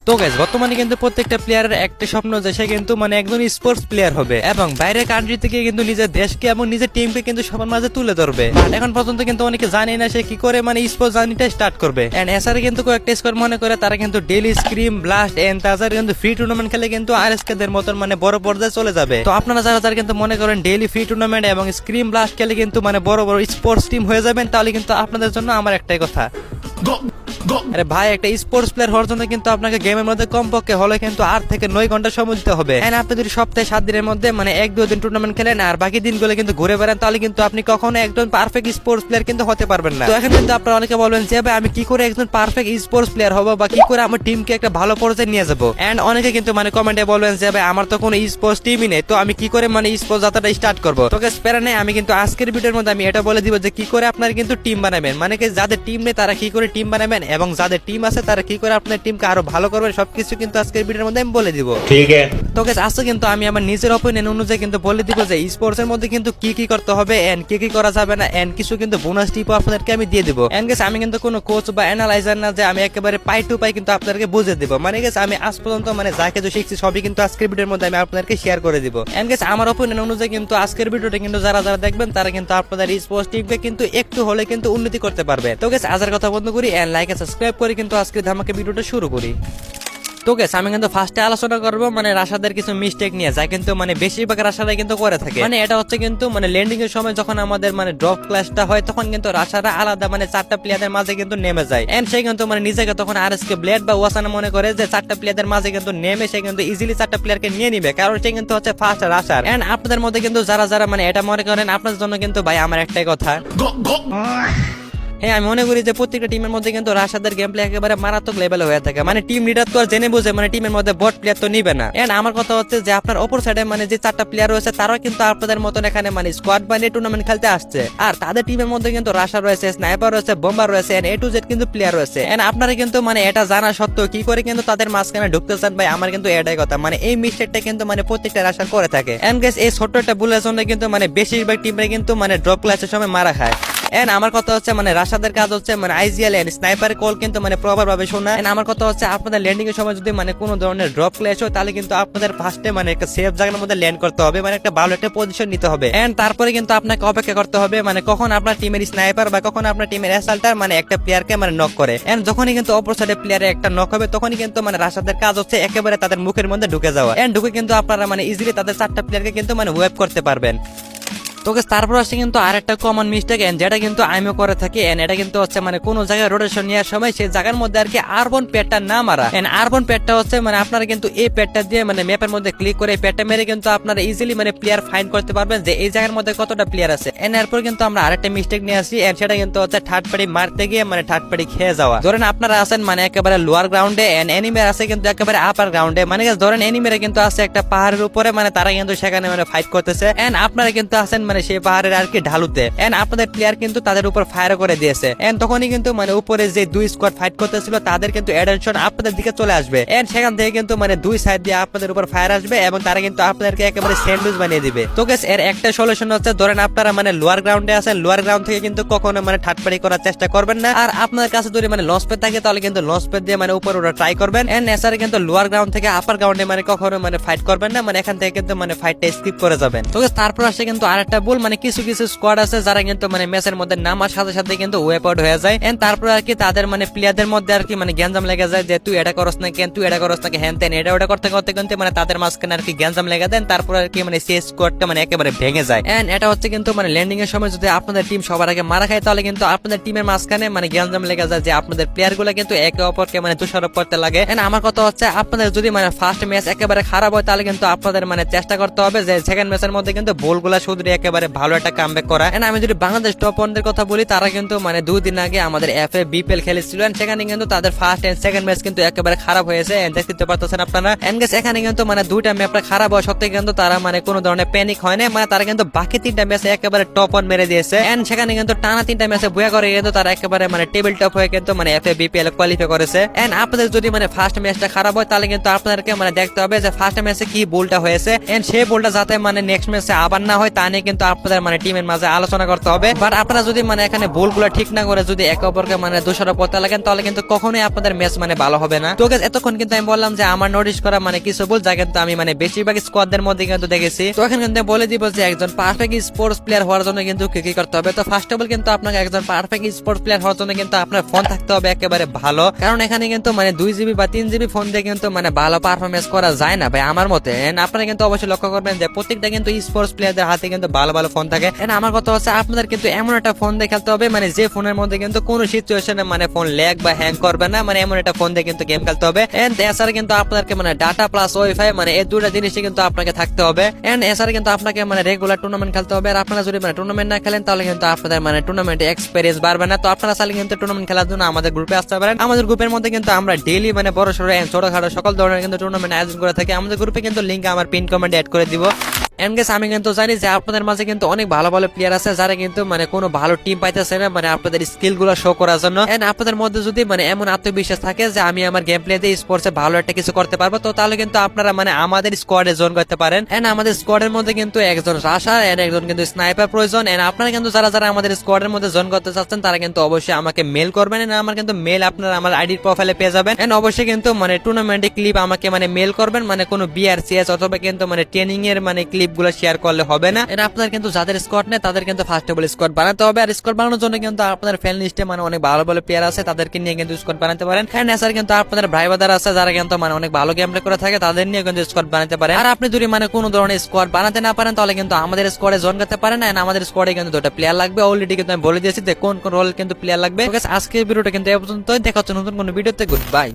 তো গাইস বর্তমানে কিন্তু প্রত্যেকটা প্লেয়ারের একটা স্বপ্ন যে সে কিন্তু মানে একজন স্পোর্টস প্লেয়ার হবে এবং বাইরের কান্ট্রি থেকে কিন্তু নিজের দেশকে এবং নিজের টিমকে কিন্তু সবার মাঝে তুলে ধরবে। বাট এখন পর্যন্ত কিন্তু অনেকে জানে না সে কি করে মানে স্পোর্টস জার্নিটা স্টার্ট করবে। এন্ড এসআর কিন্তু কয়েকটা স্কোর মনে করে তারা কিন্তু ডেইলি স্ক্রিম ব্লাস্ট এন্ড তাছাড়া কিন্তু ফ্রি টুর্নামেন্ট খেলে কিন্তু আরএসকে দের মতন মানে বড় পর্যায়ে চলে যাবে। তো আপনারা যারা যারা কিন্তু মনে করেন ডেইলি ফ্রি টুর্নামেন্ট এবং স্ক্রিম ব্লাস্ট খেলে কিন্তু মানে বড় বড় স্পোর্টস টিম হয়ে যাবেন, তাহলে কিন্তু আপনাদের জন্য আমার একটাই কথা, আরে ভাই একটা স্পোর্টস প্লেয়ার হওয়ার জন্য কিন্তু আপনাকে গেমের মধ্যে কমপক্ষে হলে কিন্তু 8 থেকে 9 ঘন্টা সময় দিতে হবে। এন্ড আপনি যদি সপ্তাহে 7 দিনের মধ্যে মানে 1-2 দিন টুর্নামেন্ট খেলেন আর বাকি দিনগুলো কিন্তু ঘুরে বেড়ান, তাহলে কিন্তু আপনি কখনো একজন পারফেক্ট স্পোর্টস প্লেয়ার কিন্তু হতে পারবেন না। তো এখন কিন্তু আপনারা অনেকে বলবেন যে ভাই আমি কি করে একজন পারফেক্ট স্পোর্টস প্লেয়ার হবো বা কি করে আমার টিমকে একটা ভালো পর্যায়ে নিয়ে যাবো। এন্ড অনেকে কিন্তু মানে কমেন্টে বলবেন যে ভাই আমার তো কোনো স্পোর্টস টিমই নেই, তো আমি কি করে মানে স্পোর্টস যাত্রাটা স্টার্ট করবো। তোকে স্পেরা নেই, আমি কিন্তু আজকের ভিডিওর মধ্যে আমি এটা বলে দিব যে কি করে আপনারা কিন্তু টিম বানাবেন, মানে কি যাদের টিম নেই তারা কি করে টিম বানাবেন এবং যাদের টিম আছে তারা কি করে আপনার টিমকে আরো ভালো করবেন, সবকিছু কিন্তু আজকের ভিডিওর মধ্যে আমি বলে দিব। ঠিক আছে তো গাইস আজকে কিন্তু আমি আমার নিজের অপিনিয়ন অনুযায়ী কিন্তু বলে দিব যে স্পোর্টস এর মধ্যে কিন্তু কি কি করতে হবে এন্ড কি কি করা যাবে না, এন্ড কিছু কিন্তু বোনাস টিপও আপনাদেরকে আমি দিয়ে দিব। এন্ড গাইস আমি কিন্তু কোনো কোচ বা অ্যানালাইজার না যে আমি একেবারে পাই টু পাই কিন্তু আপনাদেরকে বুঝিয়ে দিব। মানে গাইস আমি আজ পর্যন্ত মানে যা কিছু শিখছি সবই কিন্তু আজকের ভিডিওর মধ্যে আমি আপনাদেরকে শেয়ার করে দিব। এন্ড গাইস আমার অপিনিয়ন অনুযায়ী কিন্তু আজকের ভিডিওটা কিন্তু যারা যারা দেখবেন তারা কিন্তু আপনাদের স্পোর্টস টিমকে কিন্তু একটু হলে কিন্তু উন্নতি করতে পারবে। তো গাইস আজকের কথা বন্ধ করি এন্ড লাইক এন্ড সাবস্ক্রাইব করে কিন্তু আজকে ধামাকে ভিডিওটা শুরু করি। তো গাইস আমি কিন্তু ফার্স্টে আলোচনা করব মানে রাশাদের কিছু মিস্টেক নিয়ে, যা কিন্তু মানে বেশিরভাগ রাশারাই কিন্তু করে থাকে। মানে এটা হচ্ছে কিন্তু মানে ল্যান্ডিং এর সময় যখন আমাদের মানে ড্রপ ক্লাসটা হয় তখন কিন্তু রাশারা আলাদা মানে 4টা প্লেয়ারের মাঝে কিন্তু নেমে যায়। এন্ড সে কিন্তু মানে নিজেকে তখন আরএসকে ব্লেড বা ওয়াসানা মনে করে যে 4টা প্লেয়ারের মাঝে কিন্তু নেমে সে কিন্তু ইজিলি 4টা প্লেয়ারকে নিয়ে নিবে, কারণ সে কিন্তু হচ্ছে ফার্স্ট রাশার। এন্ড আপনাদের মধ্যে কিন্তু যারা যারা মানে এটা মনে করেন আপনাদের জন্য কিন্তু ভাই আমার একটাই কথা, হ্যাঁ আমি মনে করি যে প্রত্যেকটা টিমের মধ্যে কিন্তু রাশাদের গেম প্লে একেবারে মারাত্মক লেভেলে হয়ে থাকে। মানে টিম লিডার তো আর জেনে বুঝে মানে টিমের মধ্যে বট প্লেয়ার তো নিবে না। এন্ড আমার কথা হচ্ছে যে আপনার অপর সাইডে মানে যে 4টা প্লেয়ার রয়েছে তারাও কিন্তু আপনাদের মতন এখানে মানে স্কোয়াড বানিয়ে টুর্নামেন্ট খেলতে আসছে, আর তাদের টিমের মধ্যে কিন্তু রাশা রয়েছে, স্নাইপার রয়েছে, বোম্বার রয়েছে, এন্ড A to Z কিন্তু প্লেয়ার রয়েছে। এন্ড আপনারা কিন্তু মানে এটা জানা সত্ত্বেও কি করে কিন্তু তাদের মাঝখানে ঢুকতে চান ভাই, আমার কিন্তু এটাই কথা, মানে এই মিস্টেকটা কিন্তু মানে প্রত্যেকটা রাশা করে থাকে। এন্ড গাইস এই ছোট্ট একটা ভুলের জন্য কিন্তু মানে বেশিরভাগ টিমরা কিন্তু মানে ড্রপ ক্লাসের সময় মারা খায়। এন্ড আমার কথা হচ্ছে মানে রাশাদের কাজ হচ্ছে মানে আইজিএল এন্ড স্নাইপার কল কিন্তু মানে প্রপার ভাবে শোনা। এন্ড আমার কথা হচ্ছে আপনাদের ল্যান্ডিং এর সময় যদি মানে কোনো ধরনের ড্রপ ক্ল্যাশ হয় তাহলে কিন্তু আপনাদের ফার্স্টে মানে একটা সেফ জায়গার মধ্যে ল্যান্ড করতে হবে, মানে একটা ভালো একটা পজিশন নিতে হবে। এন্ড তারপরে কিন্তু আপনাকে অপেক্ষা করতে হবে মানে কখন আপনার টিমের স্নাইপার বা কখন আপনার টিমের অ্যাসাল্টার মানে একটা প্লেয়ারকে মানে নক করে। এন্ড যখনই কিন্তু অপর সাইডে প্লেয়ারে একটা নক হবে তখনই কিন্তু মানে রাশাদের কাজ হচ্ছে একেবারে তাদের মুখের মধ্যে ঢুকে যাওয়া। এন্ড ঢুকে কিন্তু আপনারা মানে ইজিলি তাদের 4টা প্লেয়ারকে কিন্তু মানে ওয়েব করতে পারবেন। তো তারপর আসছে কিন্তু আরেকটা কমন মিস্টেক এন্ড যেটা কিন্তু আমিও করে থাকি, এন্ড এটা কিন্তু হচ্ছে মানে কোন জায়গায় রোটেশন নেওয়ার সময় সেই জায়গার মধ্যে আর কি আরবন প্যাডটা না মারা। এন্ড আরবন প্যাডটা হচ্ছে মানে আপনারা কিন্তু এই প্যাডটা দিয়ে মানে ম্যাপের মধ্যে ক্লিক করে প্যাডটা মেরে কিন্তু আপনারা ইজিলি মানে প্লেয়ার ফাইন্ড করতে পারবেন যে এই জায়গার মধ্যে কতটা প্লেয়ার আছে। এন্ড এরপর কিন্তু আমরা আরেকটা মিস্টেক নিয়ে আসি, এন্ড সেটা কিন্তু হচ্ছে থার্ড পার্টি মারতে গিয়ে মানে থার্ড পার্টি খেয়ে যাওয়া। ধরেন আপনারা আছেন মানে একেবারে লোয়ার গ্রাউন্ডে এন্ড এনিমের আছে কিন্তু একেবারে আপার গ্রাউন্ডে, মানে ধরেন এনিমেরা কিন্তু আছে একটা পাহাড়ের উপরে, মানে তারা কিন্তু সেখানে মানে ফাইট করতেছে। এন্ড আপনারা কিন্তু আছেন মানে সেই পাহাড়ের আর কি ঢালুতে। এন্ড আপনাদের প্লেয়ার কিন্তু তাদের উপর ফায়ার করে দিয়েছে। এন্ড তখনই কিন্তু মানে উপরে যে 2 স্কোয়াড ফাইট করতেছিল তাদের কিন্তু অ্যাটেনশন আপনাদের দিকে চলে আসবে। এন্ড সেখান থেকে কিন্তু মানে 2 সাইড দিয়ে আপনাদের উপর ফায়ার আসবে এবং তারা কিন্তু আপনাদেরকে একেবারে স্যান্ডউইচ বানিয়ে দিবে। তো গাইস এর একটা সলিউশন হচ্ছে ধরেন আপনারা মানে লোয়ার গ্রাউন্ডে আছেন, লোয়ার গ্রাউন্ড থেকে কিন্তু কখনো মানে থার্ড পার্টি করার চেষ্টা করবেন না। আর আপনাদের কাছে যদি মানে লঞ্চ প্যাড থাকে তাহলে কিন্তু লঞ্চ প্যাড দিয়ে মানে উপর ওটা ট্রাই করবেন। এন্ড এছাড়া কিন্তু লোয়ার গ্রাউন্ড থেকে আপার গ্রাউন্ডে মানে কখনো মানে ফাইট করবেন না, মানে এখান থেকে কিন্তু মানে ফাইটটা স্কিপ করে যাবেন। তো গাইস তারপর আসে কিন্তু আরেকটা ভুল, মানে কিছু কিছু স্কোয়াড আছে যারা কিন্তু মানে ম্যাচের মধ্যে নামার সাথে সাথে কিন্তু ওয়েপ আউট হয়ে যায়। এন্ড তারপর আর কি তাদের মানে প্লেয়ারদের মধ্যে আর কি মানে গ্যাঞ্জাম লেগে যায় যে তুই এটা করস না কেন, তুই এটা করস না হ্যান তেন, এটা ওটা করতে করতে কিন্তু মানে তাদের মাঝখানে আর কি গ্যাঞ্জাম লেগে দেন, তারপর আর কি মানে সেই স্কোয়াডটা মানে একেবারে ভেঙে যায়। এন্ড এটা হচ্ছে কিন্তু মানে ল্যান্ডিং এর সময় যদি আপনাদের টিম সবার আগে মারা খায় তাহলে কিন্তু আপনাদের টিমের মাঝখানে মানে গ্যাঞ্জাম লেগে যায় যে আপনাদের প্লেয়ার গুলো কিন্তু একে অপরকে মানে দোষারোপ করতে লাগে। এন্ড আমার কথা হচ্ছে আপনাদের যদি মানে ফার্স্ট ম্যাচ একেবারে খারাপ হয় তাহলে কিন্তু আপনাদের মানে চেষ্টা করতে হবে যে সেকেন্ড ম্যাচের মধ্যে কিন্তু বলগুলা শুধরে একেবারে ভালো একটা কামব্যাক করা। এন্ড আমি যদি বাংলাদেশ টপ ওয়ানদের কথা বলি তারা কিন্তু মানে 2 দিন আগে আমাদের এফএ বিপিএল খেলেছিল, সেখানে কিন্তু তাদের ফার্স্ট এন্ড সেকেন্ড ম্যাচ কিন্তু একেবারে খারাপ হয়েছে। দেখতে পাচ্ছেন আপনারা। এন্ড গাইস এখানে কিন্তু মানে 2টা ম্যাপটা খারাপ হওয়া সত্ত্বেও কিন্তু তারা মানে কোনো ধরনের প্যানিক হয় না, মানে তারা কিন্তু বাকি 3টা ম্যাচে একেবারে টপ ওয়ান মেরে দিয়েছে। এন্ড সেখানে কিন্তু টানা 3টা ম্যাচে বুয়া করে কিন্তু তারা একেবারে মানে টেবিল টপ হয়ে কিন্তু মানে এফএ বিপিএল কোয়ালিফাই করেছে। এন্ড আপনাদের যদি মানে ফার্স্ট ম্যাচটা খারাপ হয় তাহলে কিন্তু আপনাদেরকে মানে দেখতে হবে যে ফার্স্ট ম্যাচে কি ভুলটা হয়েছে, এন্ড সেই ভুলটা যাতে মানে নেক্সট ম্যাচে আবার না হয় তা নিয়ে কিন্তু কিন্তু আপনাদের মানে টিমের মাঝে আলোচনা করতে হবে। বাট আপনারা যদি মানে এখানে ভুলগুলো ঠিক না করে যদি একে অপরকে মানে দোষারোপ করতে লাগেন তাহলে কিন্তু কখনোই আপনাদের ম্যাচ মানে ভালো হবে না। তো guys, এতক্ষণ কিন্তু আমি বললাম যে আমার নোটিস করা মানে কিছু ভুল যা কিন্তু আমি মানে বেশিরভাগ স্কোয়াডদের মধ্যে কিন্তু দেখেছি। তো এখন কিন্তু বলে দিব যে একজন পারফেক্ট স্পোর্টস প্লেয়ার হওয়ার জন্য কিন্তু কি কি করতে হবে। তো ফার্স্ট অফ অল কিন্তু আপনাকে একজন পারফেক্ট স্পোর্টস প্লেয়ার হওয়ার জন্য কিন্তু আপনার ফোন থাকতে হবে একেবারে ভালো, কারণ এখানে কিন্তু মানে 2 জিবি বা 3 জিবি ফোন দিয়ে কিন্তু মানে ভালো পারফরমেন্স করা যায় না ভাই আমার মতে। আপনারা কিন্তু অবশ্যই লক্ষ্য করবেন যে প্রত্যেকটা কিন্তু স্পোর্টস প্লেয়ারদের হাতে কিন্তু ভালো ভালো ফোন থাকে। আমার কথা হচ্ছে আপনাদের কিন্তু এমন একটা ফোন দিয়ে খেলতে হবে মানে যে ফোনের মধ্যে কিন্তু কোনো সিচুয়েশনে মানে ফোন ল্যাগ বা হ্যাং করবে না, মানে এমন একটা ফোন দিয়ে কিন্তু গেম খেলতে হবে। এন্ড এছাড়া কিন্তু আপনাকে মানে ডাটা প্লাস ওয়াইফাই মানে এই দুটো জিনিসই কিন্তু আপনাকে থাকতে হবে। এন্ড এছাড়া কিন্তু আপনাকে মানে রেগুলার টুর্নামেন্ট খেলতে হবে। আর আপনারা যদি মানে টুর্নামেন্ট না খেলেন তাহলে কিন্তু আপনাদের মানে টুর্নামেন্টে এক্সপেরিয়েন্স বাড়বে না। তো আপনারা চাইলে কিন্তু টুর্নামেন্ট খেলার জন্য আমাদের গ্রুপে আসতে পারেন। আমাদের গ্রুপের মধ্যে কিন্তু আমরা ডেইলি মানে বড় সড়ো ছোটখাটো সকল ধরনের কিন্তু টুর্নামেন্ট আয়োজন করে থাকি। আমাদের গ্রুপে কিন্তু লিংক আমার পিন কমেন্টে অ্যাড করে দিব। এন্ড গাইস, আমি কিন্তু জানি যে আপনাদের মাঝে কিন্তু অনেক ভালো ভালো প্লেয়ার আছে যারা কিন্তু মানে কোনো ভালো টিম পাইতেছে না মানে আপনাদের স্কিল গুলো শো করার জন্য। এন্ড আপনাদের মধ্যে যদি মানে এমন আত্মবিশ্বাস থাকে যে আমি আমার গেম প্লে দিয়ে স্পোর্টসে ভালো একটা কিছু করতে পারবো, তো তাহলে কিন্তু আপনারা মানে আমাদের স্কোয়াডে জয়েন করতে পারেন। এন্ড আমাদের স্কোয়াডের মধ্যে কিন্তু একজন রাশার এন্ড একজন কিন্তু স্নাইপার প্রয়োজন। এন্ড আপনারা কিন্তু যারা যারা আমাদের স্কোয়াডের মধ্যে জয়েন করতে চাচ্ছেন তারা কিন্তু অবশ্যই আমাকে মেল করবেন। এন্ড আমার কিন্তু মেল আপনারা আমার আইডির প্রোফাইলে পেয়ে যাবেন। এন্ড অবশ্যই কিন্তু মানে টুর্নামেন্টের ক্লিপ আমাকে মানে মেল করবেন, মানে কোনো বিআরসিএস অথবা কিন্তু মানে ট্রেনিং এর মানে ক্লিপ গুলো শেয়ার করলে হবে না। এটা আপনার কিন্তু যাদের স্কোয়াড নেই তাদের কিন্তু ফার্স্ট অফ অল স্কোয়াড বানাতে হবে। আর স্কোয়াড বানানোর জন্য কিন্তু আপনাদের ফ্যান লিস্টে মানে অনেক ভালো ভালো প্লেয়ার আছে, তাদেরকে নিয়ে কিন্তু স্কোয়াড বানাতে পারেন। এন্ড এছাড়া কিন্তু আপনাদের ভাই বাদার আছে যারা কিন্তু মানে অনেক ভালো গেম প্লে করে থাকে, তাদের নিয়ে কিন্তু স্কোয়াড বানাতে পারেন। আর আপনি যদি মানে কোনো ধরনের স্কোয়াড বানাতে না পারেন তাহলে কিন্তু আমাদের স্কোয়াডে জয়েন করতে পারেন। এন্ড আমাদের স্কোয়াডে কিন্তু 2টা প্লেয়ার লাগবে, অলরেডি কিন্তু আমি বলে দিয়েছি যে কোন কোন রোল কিন্তু প্লেয়ার লাগবে। আজকের ভিডিওটা কিন্তু এই পর্যন্তই, দেখা হচ্ছে নতুন কোনো ভিডিওতে। Good bye.